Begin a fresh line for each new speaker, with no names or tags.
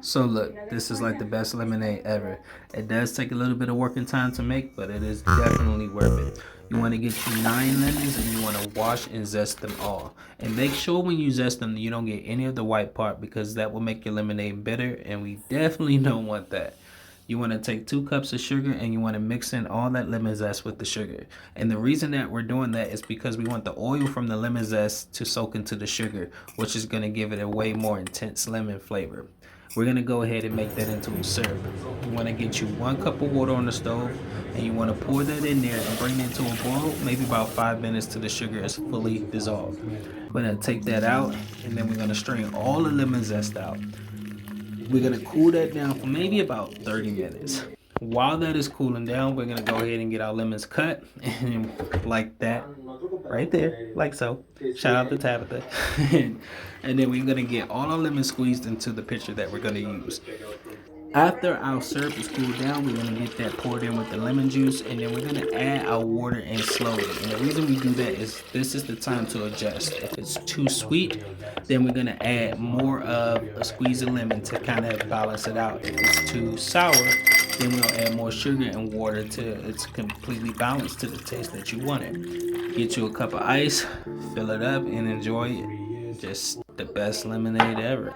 So look, this is like the best lemonade ever. It does take a little bit of working time to make, but it is definitely worth it. You want to get you 9 lemons and you want to wash and zest them all. And make sure when you zest them, you don't get any of the white part because that will make your lemonade bitter and we definitely don't want that. You want to take 2 cups of sugar and you want to mix in all that lemon zest with the sugar. And the reason that we're doing that is because we want the oil from the lemon zest to soak into the sugar, which is going to give it a way more intense lemon flavor. We're going to go ahead and make that into a syrup. You want to get you 1 cup of water on the stove and you want to pour that in there and bring it to a boil, maybe about 5 minutes till the sugar is fully dissolved. We're going to take that out and then we're going to strain all the lemon zest out. We're going to cool that down for maybe about 30 minutes. While that is cooling down, we're going to go ahead and get our lemons cut and like that. Right there, like so. Shout out to Tabitha. And then we're going to get all our lemons squeezed into the pitcher that we're going to use. After our syrup is cooled down, we're going to get that poured in with the lemon juice, and then we're going to add our water in slowly. And the reason we do that is this is the time to adjust. If it's too sweet, then we're going to add more of a squeeze of lemon to kind of balance it out. If it's too sour, then we'll add more sugar and water till it's completely balanced to the taste that you want it. Get you a cup of ice, fill it up, and enjoy it. Just the best lemonade ever.